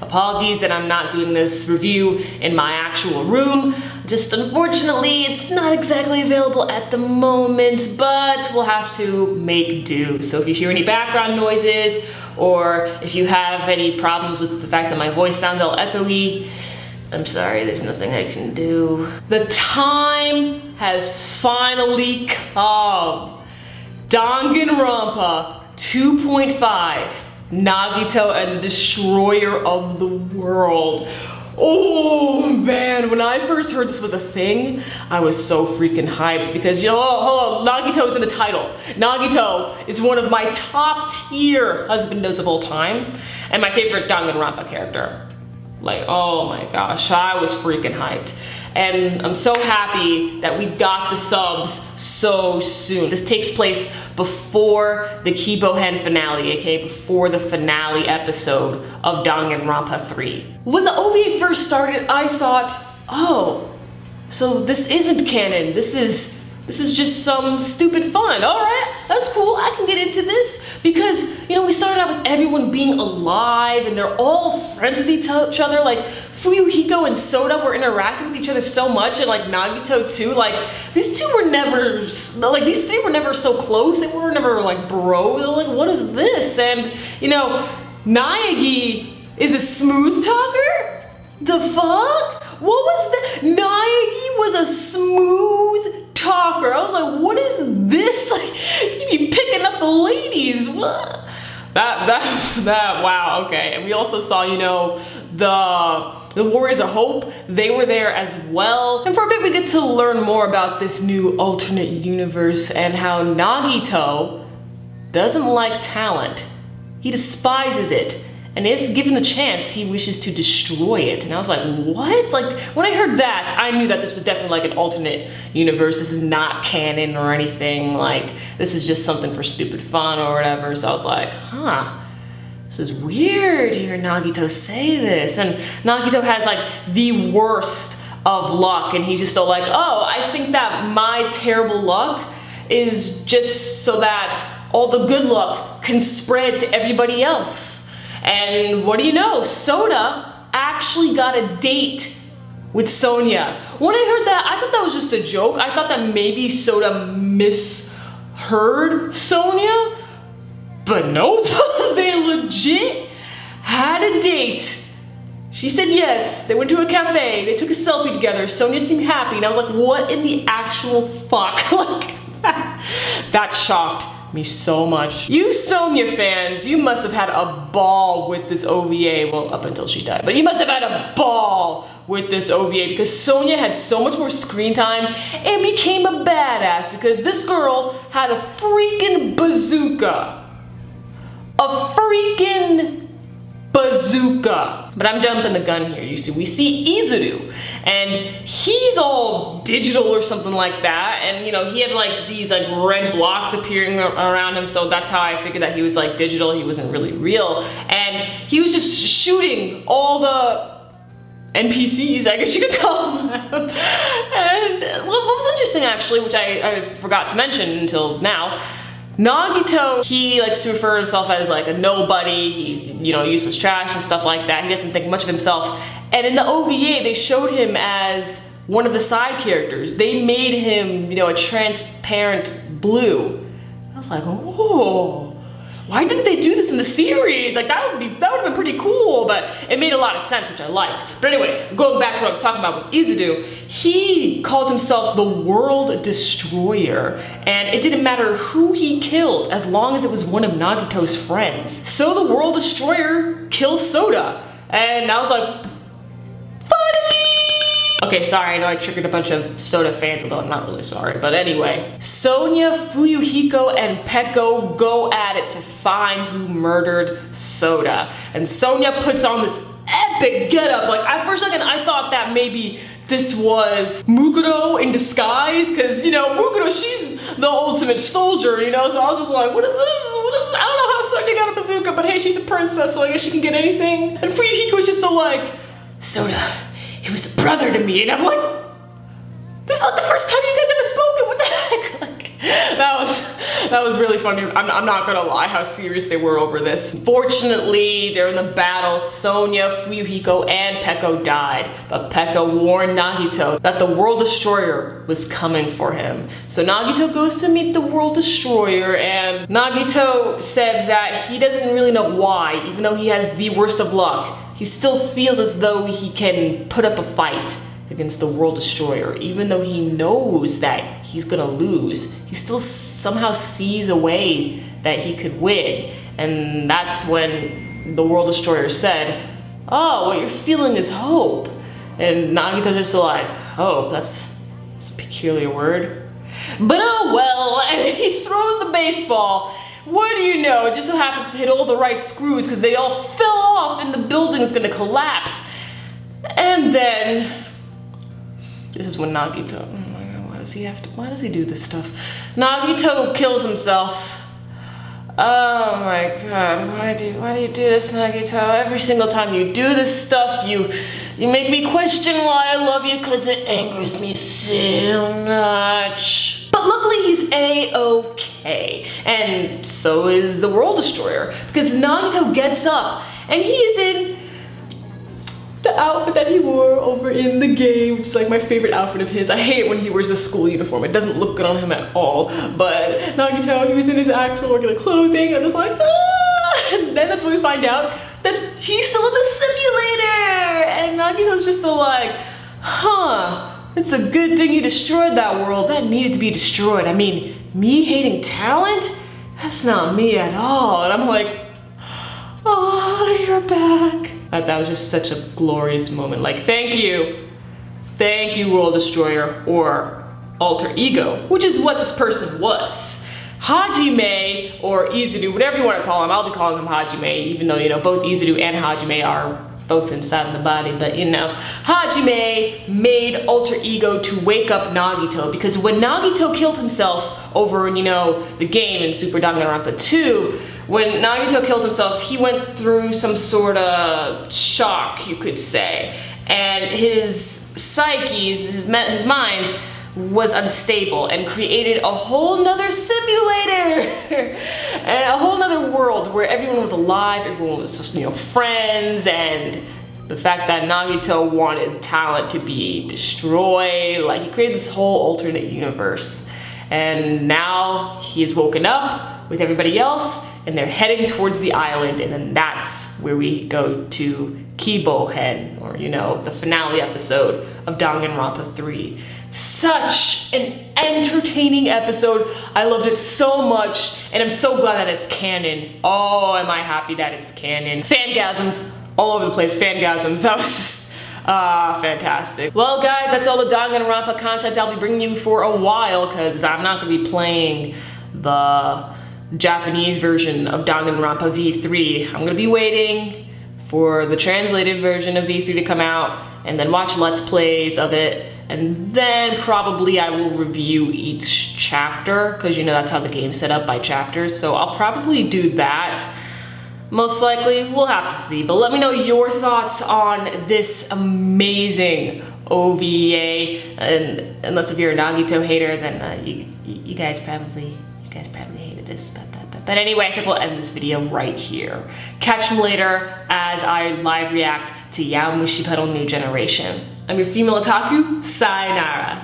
Apologies that I'm not doing this review in my actual room. Just unfortunately, it's not exactly available at the moment, but we'll have to make do. So if you hear any background noises, or if you have any problems with the fact that my voice sounds all echoey, I'm sorry, there's nothing I can do. The time has finally come. Danganronpa 2.5, Nagito and the Destroyer of the World. Oh man, when I first heard this was a thing, I was so freaking hyped because, you know, hold on, Nagito's in the title. Nagito is one of my top tier husbandos of all time, and my favorite Danganronpa character. Like, oh my gosh, I was freaking hyped. And I'm so happy that we got the subs so soon. This takes place before the Kibohen finale, aka before the finale episode of Danganronpa 3. When the OVA first started, I thought, oh, so this isn't canon. This is just some stupid fun. All right, that's cool. I can get into this because, you know, we started out with everyone being alive and they're all friends with each other. Like Fuyuhiko and Soda were interacting with each other so much, and like Nagito too. Like these two were never, like these three were never so close. They were never like bro. They're like, what is this? And you know, Naegi is a smooth talker. The fuck? What was that? Naegi was a smooth talker. I was like, what is this? Like, you be picking up the ladies. What? Wow, okay. And we also saw, you know, the Warriors of Hope. They were there as well. And for a bit, we get to learn more about this new alternate universe and how Nagito doesn't like talent. He despises it. And if given the chance, he wishes to destroy it. And I was like, what? Like, when I heard that, I knew that this was definitely like an alternate universe. This is not canon or anything. Like, this is just something for stupid fun or whatever. So I was like, huh, this is weird to hear Nagito say this. And Nagito has like the worst of luck. And he's just all like, oh, I think that my terrible luck is just so that all the good luck can spread to everybody else. And what do you know? Soda actually got a date with Sonia. When I heard that, I thought that was just a joke. I thought that maybe Soda misheard Sonia. But nope, they legit had a date. She said yes. They went to a cafe. They took a selfie together. Sonia seemed happy. And I was like, what in the actual fuck? Like, that shocked me so much. You Sonia fans, you must have had a ball with this OVA. Well, up until she died, but you must have had a ball with this OVA because Sonia had so much more screen time and became a badass because this girl had a freaking bazooka. A freaking bazooka. But I'm jumping the gun here. You see, we see Izuru, and he's all digital or something like that. And you know, he had like these like red blocks appearing around him, so that's how I figured that he was like digital. He wasn't really real, and he was just shooting all the NPCs, I guess you could call them. And what was interesting actually, which I forgot to mention until now, Nagito, he likes to refer to himself as like a nobody. He's, you know, useless trash and stuff like that. He doesn't think much of himself. And in the OVA, they showed him as one of the side characters. They made him, you know, a transparent blue. I was like, oh, why didn't they do this in the series? Like that would have been pretty cool, but it made a lot of sense, which I liked. But anyway, going back to what I was talking about with Izuru, he called himself the World Destroyer, and it didn't matter who he killed as long as it was one of Nagito's friends. So the World Destroyer kills Soda, and I was like, finally! Okay, sorry, I know I triggered a bunch of Soda fans, although I'm not really sorry. But anyway, Sonia, Fuyuhiko, and Peko go at it to find who murdered Soda. And Sonia puts on this epic getup. Like, for a second, I thought that maybe this was Mukuro in disguise, because, you know, Mukuro, she's the ultimate soldier, you know? So I was just like, what is this? What is this? I don't know how Sonia got a bazooka, but hey, she's a princess, so I guess she can get anything. And Fuyuhiko was just so like, Soda, he was a brother to me. And I'm like, this is not the first time you guys ever spoken. What the heck? Like, That was really funny. I'm not gonna lie how serious they were over this. Fortunately, during the battle, Sonya, Fuyuhiko, and Peko died. But Peko warned Nagito that the World Destroyer was coming for him. So Nagito goes to meet the World Destroyer, and Nagito said that he doesn't really know why, even though he has the worst of luck. He still feels as though he can put up a fight against the World Destroyer. Even though he knows that he's gonna lose, he still somehow sees a way that he could win. And that's when the World Destroyer said, "Oh, what you're feeling is hope." And Nagito's just like, "Hope? That's a peculiar word. But oh well," and he throws the baseball. What do you know, it just so happens to hit all the right screws because they all fell off and the building is gonna collapse. And then, this is when Nagito, oh my god, why does he do this stuff? Nagito kills himself. Oh my god, why do you do this, Nagito? Every single time you do this stuff, you make me question why I love you because it angers me so much. But luckily he's A-okay, and so is the World Destroyer, because Nagito gets up and he is in the outfit that he wore over in the game, which is like my favorite outfit of his. I hate it when he wears a school uniform. It doesn't look good on him at all. But Nagito, he was in his actual regular clothing, and I'm just like, ah! And then that's when we find out that he's still in the simulator! And Nagito's just still like, huh, it's a good thing you destroyed that world. That needed to be destroyed. I mean, me hating talent? That's not me at all. And I'm like, oh, you're back. That was just such a glorious moment. Like, thank you, World Destroyer, or Alter Ego, which is what this person was. Hajime, or Izuru, whatever you want to call him. I'll be calling him Hajime, even though, you know, both Izuru and Hajime are both inside the body, but you know. Hajime made Alter Ego to wake up Nagito, because when Nagito killed himself over, you know, the game in Super Danganronpa 2, when Nagito killed himself, he went through some sort of shock, you could say. And his psyche, his mind, was unstable and created a whole nother simulator and a whole nother world where everyone was alive, everyone was, you know, friends, and the fact that Nagito wanted talent to be destroyed, like he created this whole alternate universe. And now he has woken up with everybody else and they're heading towards the island, and then that's where we go to Kibohen, or you know, the finale episode of Danganronpa 3. Such an entertaining episode. I loved it so much, and I'm so glad that it's canon. Oh, am I happy that it's canon. Fangasms all over the place, fangasms. That was just fantastic. Well guys, that's all the Danganronpa content I'll be bringing you for a while, because I'm not going to be playing the Japanese version of Danganronpa V3. I'm going to be waiting for the translated version of V3 to come out, and then watch Let's Plays of it. And then probably I will review each chapter, because you know that's how the game's set up, by chapters. So I'll probably do that. Most likely, we'll have to see. But let me know your thoughts on this amazing OVA. And unless if you're a Nagito hater, then you guys probably hated this. But anyway, I think we'll end this video right here. Catch me later as I live react to Yaomushi Pedal New Generation. I'm your female otaku, sayonara.